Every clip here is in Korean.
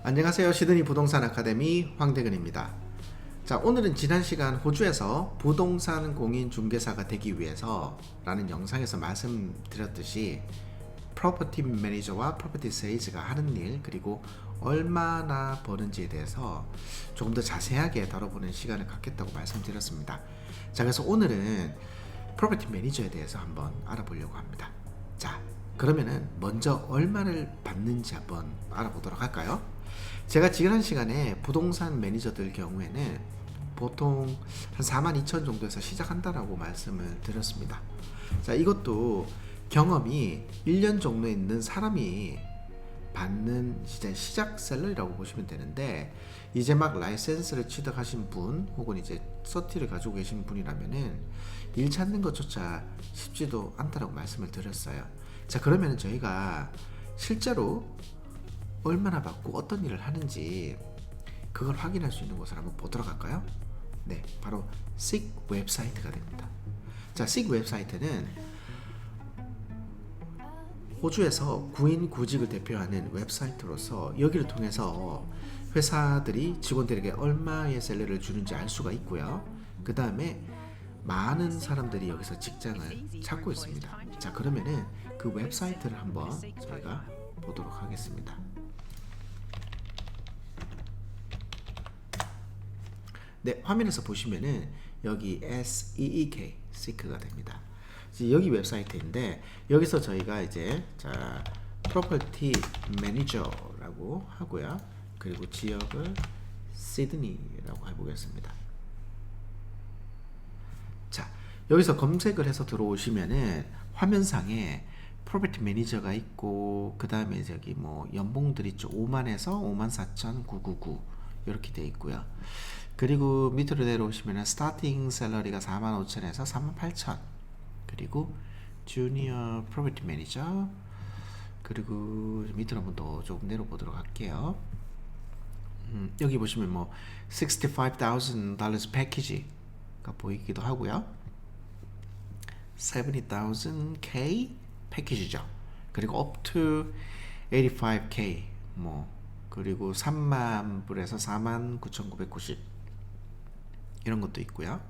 안녕하세요. 시드니 부동산 아카데미 황대근입니다. 자, 오늘은 지난 시간 호주에서 부동산 공인중개사가 되기 위해서 라는 영상에서 말씀드렸듯이 프로퍼티 매니저와 프로퍼티 세일즈가 하는 일, 그리고 얼마나 버는지에 대해서 조금 더 자세하게 다뤄보는 시간을 갖겠다고 말씀드렸습니다. 자, 그래서 오늘은 프로퍼티 매니저에 대해서 한번 알아보려고 합니다. 자, 그러면은 먼저 얼마를 받는지 한번 알아보도록 할까요? 제가 지난 시간에 부동산 매니저들 경우에는 보통 한 42,000 정도에서 시작한다라고 말씀을 드렸습니다. 자, 이것도 경험이 1년 정도 있는 사람이 받는 시작 셀러리라고 보시면 되는데, 이제 막 라이센스를 취득하신 분 혹은 이제 서티를 가지고 계신 분이라면은 일 찾는 것조차 쉽지도 않다라고 말씀을 드렸어요. 자, 그러면은 저희가 실제로 얼마나 받고 어떤 일을 하는지 그걸 확인할 수 있는 곳을 한번 보도록 할까요? 네, 바로 SEEK 웹사이트가 됩니다. 자, SEEK 웹사이트는 호주에서 구인 구직을 대표하는 웹사이트로서 여기를 통해서 회사들이 직원들에게 얼마의 셀러리를 주는지 알 수가 있고요. 그 다음에 많은 사람들이 여기서 직장을 찾고 있습니다. 자, 그러면은 그 웹사이트를 한번 저희가 보도록 하겠습니다. 네, 화면에서 보시면은 여기 SEEK, SEEK가 됩니다. 여기 웹사이트인데 여기서 저희가 이제 자 프로퍼티 매니저라고 하고요. 그리고 지역을 시드니라고 해보겠습니다. 자, 여기서 검색을 해서 들어오시면은 화면상에 프로퍼티 매니저가 있고, 그 다음에 저기 뭐 연봉들이 있죠. 5만에서 54,999 이렇게 돼 있고요. 그리고 밑으로 내려오시면 스타팅 셀러리가 45,000에서 38,000, 그리고 주니어 프로퍼티 매니저, 그리고 밑으로 한번 더 조금 내려보도록 할게요. 여기 보시면 뭐 $65,000 패키지가 보이기도 하고요. 70,000K 패키지죠. 그리고 up to 85K 뭐, 그리고 3만 불에서 49,990 이런 것도 있고요.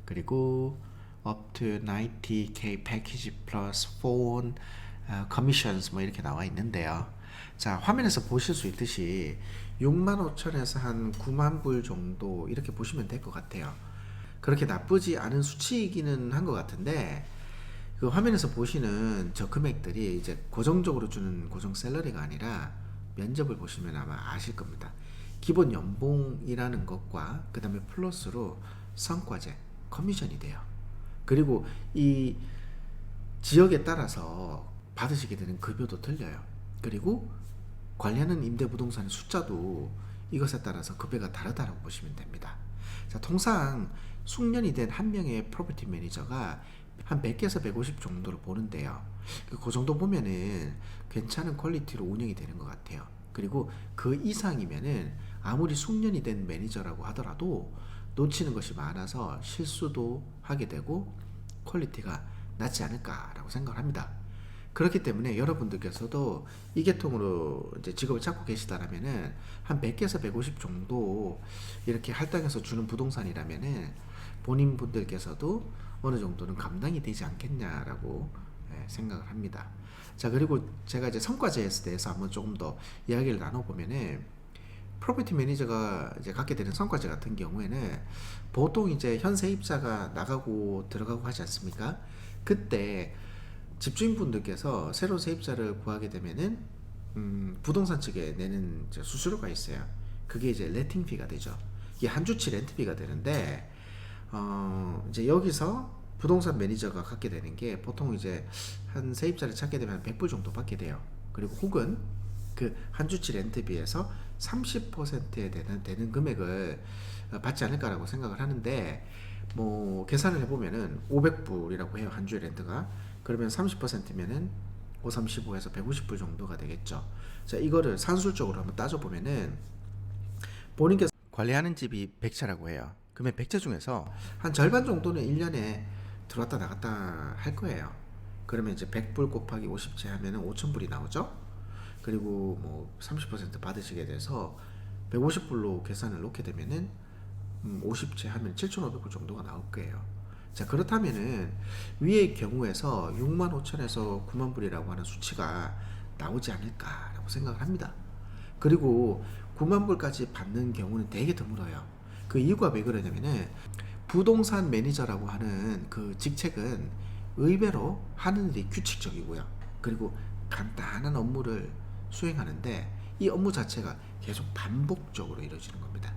그리고 up to 90K 패키지 플러스 phone commissions 뭐 이렇게 나와 있는데요. 자, 화면에서 보실 수 있듯이 65,000에서 한 9만 불 정도 이렇게 보시면 될 것 같아요. 그렇게 나쁘지 않은 수치이기는 한 것 같은데, 그 화면에서 보시는 저 금액들이 이제 고정적으로 주는 고정 셀러리가 아니라 면접을 보시면 아마 아실 겁니다. 기본 연봉이라는 것과 그 다음에 플러스로 성과제, 커미션이 돼요. 그리고 이 지역에 따라서 받으시게 되는 급여도 틀려요. 그리고 관리하는 임대부동산의 숫자도 이것에 따라서 급여가 다르다고 보시면 됩니다. 자, 통상 숙련이 된 한 명의 프로퍼티 매니저가 한 100개에서 150 정도를 보는데요. 그 정도 보면은 괜찮은 퀄리티로 운영이 되는 것 같아요. 그리고 그 이상이면은 아무리 숙련이 된 매니저라고 하더라도 놓치는 것이 많아서 실수도 하게 되고 퀄리티가 낮지 않을까라고 생각을 합니다. 그렇기 때문에 여러분들께서도 이 계통으로 이제 직업을 찾고 계시다라면은 한 100개에서 150 정도 이렇게 할당해서 주는 부동산이라면은 본인 분들께서도 어느 정도는 감당이 되지 않겠냐라고 생각을 합니다. 자, 그리고 제가 이제 성과제에 대해서 한번 조금 더 이야기를 나눠보면은, 프로퍼티 매니저가 이제 갖게 되는 성과제 같은 경우에는 보통 이제 현 세입자가 나가고 들어가고 하지 않습니까? 그때 집주인분들께서 새로운 세입자를 구하게 되면은 부동산 측에 내는 수수료가 있어요. 그게 이제 레팅비가 되죠. 이게 한 주치 렌트비가 되는데, 이제 여기서 부동산 매니저가 갖게 되는 게 보통 이제 한 세입자를 찾게 되면 100불 정도 받게 돼요. 그리고 혹은 그 한 주치 렌트비에서 30%에 되는 금액을 받지 않을까라고 생각을 하는데, 뭐 계산을 해보면은 500불이라고 해요, 한 주의 렌트가. 그러면 30%면은 535에서 150불 정도가 되겠죠. 자, 이거를 산술적으로 한번 따져보면은 본인께서 관리하는 집이 100채라고 해요. 그러면 100채 중에서 한 절반 정도는 1년에 들어왔다 나갔다 할 거예요. 그러면 이제 100불 곱하기 50채 하면은 5,000불이 나오죠. 그리고 뭐 30% 받으시게 돼서 150불로 계산을 놓게 되면은 50채 하면 7,500불 정도가 나올 거예요. 자, 그렇다면은 위의 경우에서 65,000에서 90,000불이라고 하는 수치가 나오지 않을까라고 생각을 합니다. 그리고 90,000불까지 받는 경우는 되게 드물어요. 그 이유가 왜 그러냐면은 부동산 매니저라고 하는 그 직책은 의외로 하는 일이 규칙적이고요. 그리고 간단한 업무를 수행하는데 이 업무 자체가 계속 반복적으로 이루어지는 겁니다.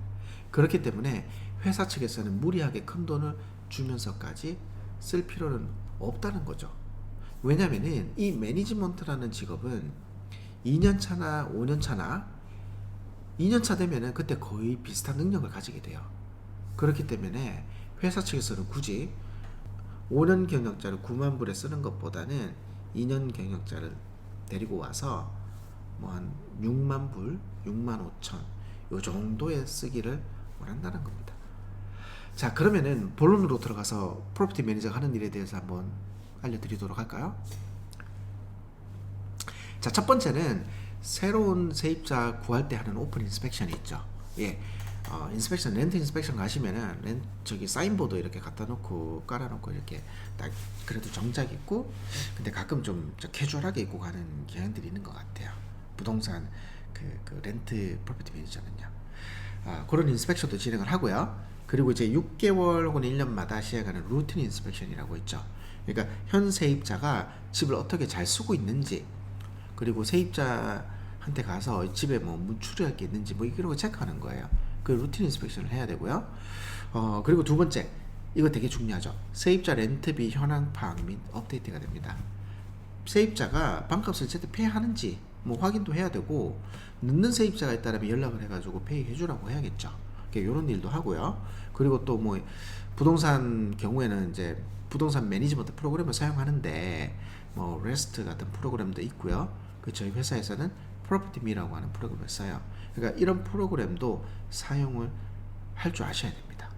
그렇기 때문에 회사 측에서는 무리하게 큰 돈을 주면서까지 쓸 필요는 없다는 거죠. 왜냐면은 이 매니지먼트라는 직업은 2년차나 5년차나 2년차 되면은 그때 거의 비슷한 능력을 가지게 돼요. 그렇기 때문에 회사 측에서는 굳이 5년 경력자를 90,000불에 쓰는 것보다는 2년 경력자를 데리고 와서 뭐 한 60,000불, 65,000 요 정도에 쓰기를 원한다는 겁니다. 자, 그러면은 본론으로 들어가서 프로퍼티 매니저가 하는 일에 대해서 한번 알려드리도록 할까요? 자, 첫 번째는 새로운 세입자 구할 때 하는 오픈 인스펙션이 있죠. 예. 인스펙션, 렌트 인스펙션 가시면은 저기 사인보드 이렇게 갖다 놓고 깔아놓고 이렇게 딱 그래도 정작 있고, 근데 가끔 좀 캐주얼하게 입고 가는 경향들이 있는 것 같아요. 부동산 그 렌트 프로퍼티 매니저는요. 그런 인스펙션도 진행을 하고요. 그리고 이제 6개월 혹은 1년마다 시행하는 루틴 인스펙션이라고 있죠. 그러니까 현 세입자가 집을 어떻게 잘 쓰고 있는지, 그리고 세입자한테 가서 집에 뭐 문출할 게 있는지 뭐 이런 거 체크하는 거예요. 그 루틴 인스펙션을 해야 되고요. 그리고 두 번째, 이거 되게 중요하죠. 세입자 렌트비 현황 파악 및 업데이트가 됩니다. 세입자가 방값을 제때 페이하는지 뭐 확인도 해야 되고, 늦는 세입자가 있다면 연락을 해가지고 페이 해주라고 해야겠죠. 이런 일도 하고요. 그리고 또 뭐 부동산 경우에는 이제 부동산 매니지먼트 프로그램을 사용하는데 뭐 레스트 같은 프로그램도 있고요. 그 저희 회사에서는 프로퍼티미라고 하는 프로그램을 써요. 그러니까 이런 프로그램도 사용을 할 줄 아셔야 됩니다.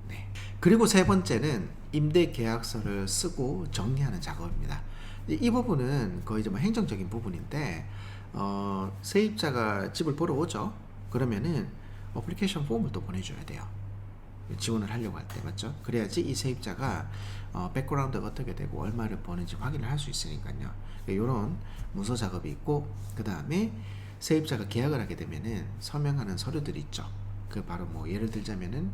네. 그리고 세 번째는 임대 계약서를 쓰고 정리하는 작업입니다. 이 부분은 거의 좀 행정적인 부분인데, 세입자가 집을 보러 오죠. 그러면은 어플리케이션 폼을 또 보내줘야 돼요. 지원을 하려고 할 때, 맞죠? 그래야지 이 세입자가 백그라운드가 어떻게 되고 얼마를 버는지 확인을 할 수 있으니까요. 이런 문서 작업이 있고, 그 다음에 세입자가 계약을 하게 되면은 서명하는 서류들이 있죠. 그 바로 뭐 예를 들자면은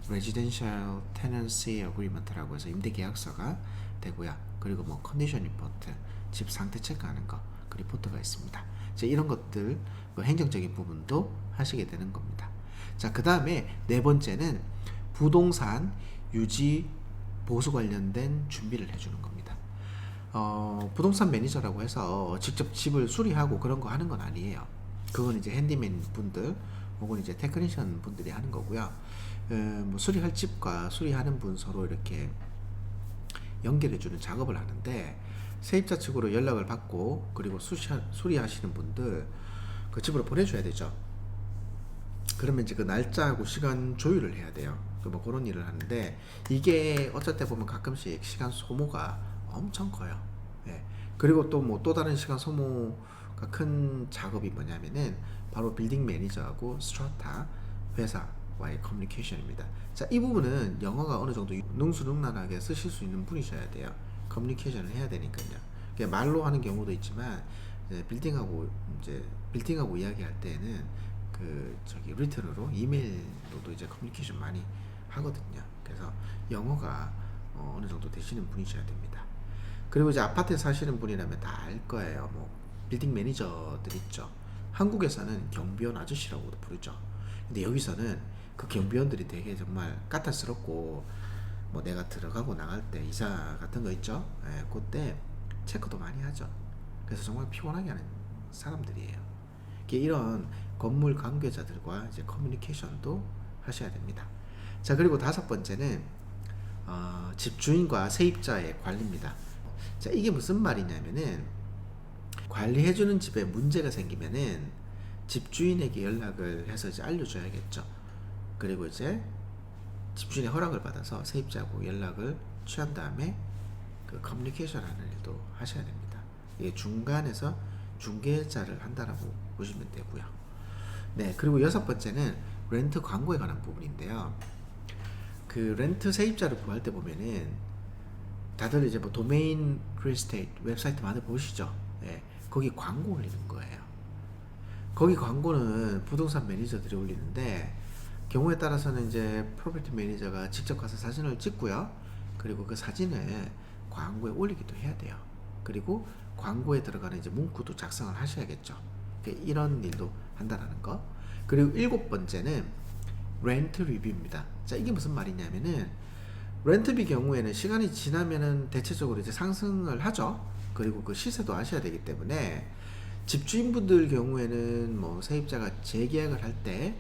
Residential Tenancy Agreement라고 해서 임대 계약서가 되고요. 그리고 뭐 컨디션 리포트, 집 상태 체크하는 거, 그 리포트가 있습니다. 이런 것들, 그 행정적인 부분도 하시게 되는 겁니다. 자, 그 다음에 네 번째는 부동산 유지 보수 관련된 준비를 해주는 겁니다. 부동산 매니저라고 해서 직접 집을 수리하고 그런 거 하는 건 아니에요. 그건 이제 핸디맨 분들 혹은 이제 테크니션 분들이 하는 거고요. 뭐 수리할 집과 수리하는 분 서로 이렇게 연결해주는 작업을 하는데, 세입자 측으로 연락을 받고 그리고 수리하시는 분들 그 집으로 보내줘야 되죠. 그러면 이제 그 날짜하고 시간 조율을 해야 돼요. 뭐 그런 일을 하는데, 이게 어쩔 때 보면 가끔씩 시간 소모가 엄청 커요. 예. 그리고 또 뭐 또 다른 시간 소모가 큰 작업이 뭐냐면은 바로 빌딩 매니저하고 스트라타 회사와의 커뮤니케이션입니다. 자, 이 부분은 영어가 어느 정도 능수능란하게 쓰실 수 있는 분이셔야 돼요. 커뮤니케이션을 해야 되니까요. 말로 하는 경우도 있지만, 빌딩하고 이야기할 때는 리턴으로 이메일로도 이제 커뮤니케이션 많이 하거든요. 그래서 영어가 어느 정도 되시는 분이셔야 됩니다. 그리고 이제 아파트에 사시는 분이라면 다 알 거예요. 뭐 빌딩 매니저들 있죠. 한국에서는 경비원 아저씨라고도 부르죠. 근데 여기서는 그 경비원들이 되게 정말 까탈스럽고, 뭐 내가 들어가고 나갈 때 이사 같은 거 있죠. 예, 그때 체크도 많이 하죠. 그래서 정말 피곤하게 하는 사람들이에요. 이런 건물 관계자들과 이제 커뮤니케이션도 하셔야 됩니다. 자, 그리고 다섯 번째는 집주인과 세입자의 관리입니다. 자, 이게 무슨 말이냐면은, 관리해주는 집에 문제가 생기면은 집주인에게 연락을 해서 이제 알려줘야겠죠. 그리고 이제 집주인의 허락을 받아서 세입자하고 연락을 취한 다음에 그 커뮤니케이션 하는 일도 하셔야 됩니다. 이게 중간에서 중개자를 한다라고 보시면 되고요. 네, 그리고 여섯 번째는 렌트 광고에 관한 부분인데요. 그 렌트 세입자를 구할 때 보면은 다들 이제 뭐 도메인 프리스테이트 웹사이트 많이 보시죠. 네, 거기 광고 올리는 거예요. 거기 광고는 부동산 매니저들이 올리는데 경우에 따라서는 이제 프로퍼티 매니저가 직접 가서 사진을 찍고요. 그리고 그 사진을 광고에 올리기도 해야 돼요. 그리고 광고에 들어가는 이제 문구도 작성을 하셔야겠죠. 이런 일도 한다라는 거. 그리고 일곱 번째는 렌트 리뷰입니다. 자, 이게 무슨 말이냐면은 렌트비 경우에는 시간이 지나면은 대체적으로 이제 상승을 하죠. 그리고 그 시세도 아셔야 되기 때문에 집주인분들 경우에는 뭐 세입자가 재계약을 할 때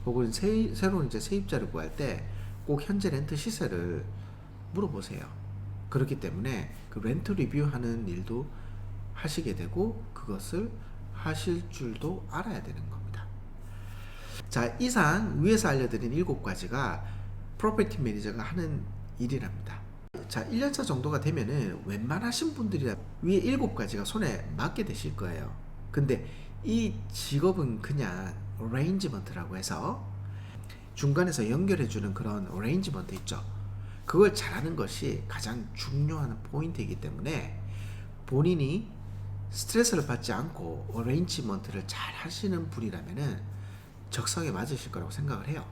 혹은 새로운 이제 세입자를 구할 때 꼭 현재 렌트 시세를 물어보세요. 그렇기 때문에 그 렌트 리뷰하는 일도 하시게 되고 그것을 하실 줄도 알아야 되는 겁니다. 자, 이상 위에서 알려드린 7가지가 프로퍼티 매니저가 하는 일이랍니다. 자, 1년차 정도가 되면은 웬만하신 분들이 위에 7가지가 손에 맞게 되실 거예요. 근데 이 직업은 그냥 어레인지먼트라고 해서 중간에서 연결해주는 그런 어레인지먼트 있죠. 그걸 잘하는 것이 가장 중요한 포인트이기 때문에 본인이 스트레스를 받지 않고 어레인지먼트를 잘 하시는 분이라면은 적성에 맞으실 거라고 생각을 해요.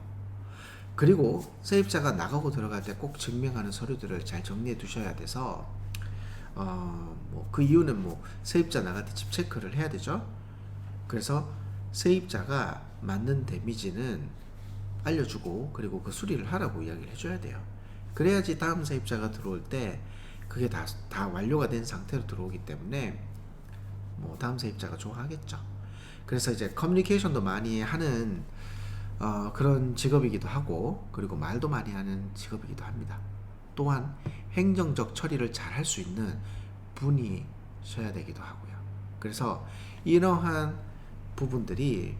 그리고 세입자가 나가고 들어갈 때 꼭 증명하는 서류들을 잘 정리해 두셔야 돼서 뭐 그 이유는 뭐 세입자 나갈 때 집 체크를 해야 되죠. 그래서 세입자가 맞는 데미지는 알려주고 그리고 그 수리를 하라고 이야기를 해줘야 돼요. 그래야지 다음 세입자가 들어올 때 그게 다 완료가 된 상태로 들어오기 때문에 뭐 다음 세입자가 좋아하겠죠. 그래서 이제 커뮤니케이션도 많이 하는 그런 직업이기도 하고 그리고 말도 많이 하는 직업이기도 합니다. 또한 행정적 처리를 잘 할 수 있는 분이셔야 되기도 하고요. 그래서 이러한 부분들이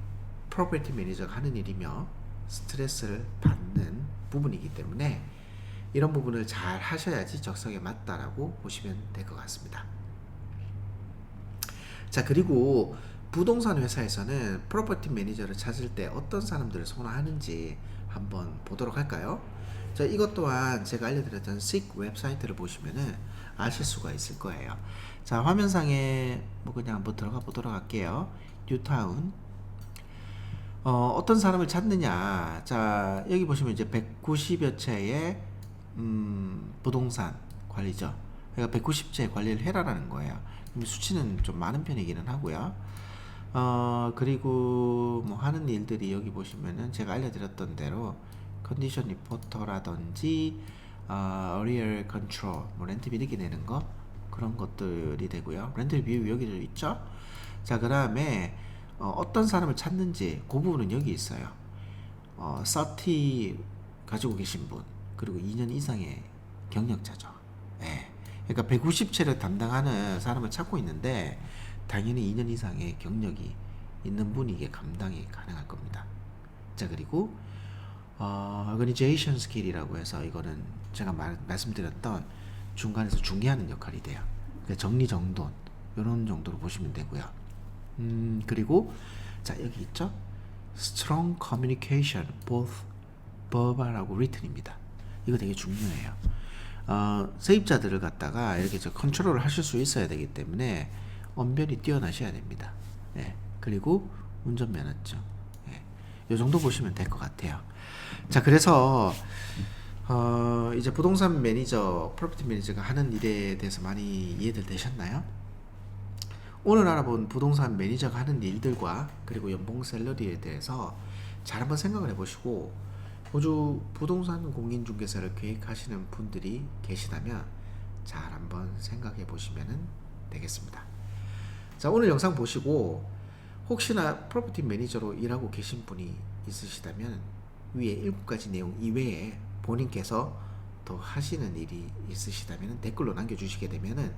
프로퍼티 매니저가 하는 일이며 스트레스를 받는 부분이기 때문에 이런 부분을 잘 하셔야지 적성에 맞다라고 보시면 될 것 같습니다. 자, 그리고 부동산 회사에서는 프로퍼티 매니저를 찾을 때 어떤 사람들을 선호하는지 한번 보도록 할까요? 자, 이것 또한 제가 알려드렸던 Seek 웹사이트를 보시면은 아실 수가 있을 거예요. 자, 화면상에 뭐 그냥 한번 들어가 보도록 할게요. 뉴타운. 어떤 사람을 찾느냐. 자, 여기 보시면 이제 190여 채의 부동산 관리죠. 그러니까 190채 관리를 해라라는 거예요. 수치는 좀 많은 편이기는 하고요. 그리고 뭐 하는 일들이 여기 보시면은 제가 알려드렸던 대로 컨디션 리포터라든지 어리얼 컨트롤, 뭐 렌트 비리기 내는 거 그런 것들이 되고요. 렌트 비율 여기도 있죠. 자, 그 다음에 어떤 사람을 찾는지 그 부분은 여기 있어요. 30 가지고 계신 분 그리고 2년 이상의 경력자죠. 예. 그러니까 190채를 담당하는 사람을 찾고 있는데 당연히 2년 이상의 경력이 있는 분이 이게 감당이 가능할 겁니다. 자, 그리고 organization skill이라고 해서 이거는 제가 말씀드렸던 중간에서 중개하는 역할이 돼요. 그러니까 정리정돈 이런 정도로 보시면 되고요. 그리고 자, 여기 있죠. strong communication both verbal하고 written입니다. 이거 되게 중요해요. 세입자들을 갖다가 이렇게 컨트롤을 하실 수 있어야 되기 때문에 언변이 뛰어나셔야 됩니다. 예. 그리고 운전면허증. 예. 이 정도 보시면 될 것 같아요. 자, 그래서 이제 부동산 매니저, 프로퍼티 매니저가 하는 일에 대해서 많이 이해들 되셨나요? 오늘 알아본 부동산 매니저가 하는 일들과 그리고 연봉 샐러리에 대해서 잘 한번 생각을 해보시고 호주 부동산 공인중개사를 계획하시는 분들이 계시다면 잘 한번 생각해 보시면 되겠습니다. 자, 오늘 영상 보시고 혹시나 프로퍼티 매니저로 일하고 계신 분이 있으시다면 위에 7가지 내용 이외에 본인께서 더 하시는 일이 있으시다면 댓글로 남겨주시게 되면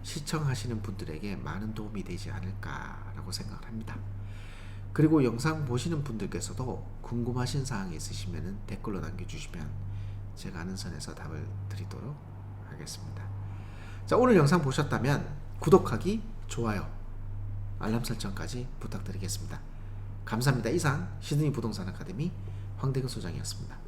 시청하시는 분들에게 많은 도움이 되지 않을까라고 생각을 합니다. 그리고 영상 보시는 분들께서도 궁금하신 사항이 있으시면 댓글로 남겨주시면 제가 아는 선에서 답을 드리도록 하겠습니다. 자, 오늘 영상 보셨다면 구독하기, 좋아요 알람 설정까지 부탁드리겠습니다. 감사합니다. 이상 시드니 부동산 아카데미 황대근 소장이었습니다.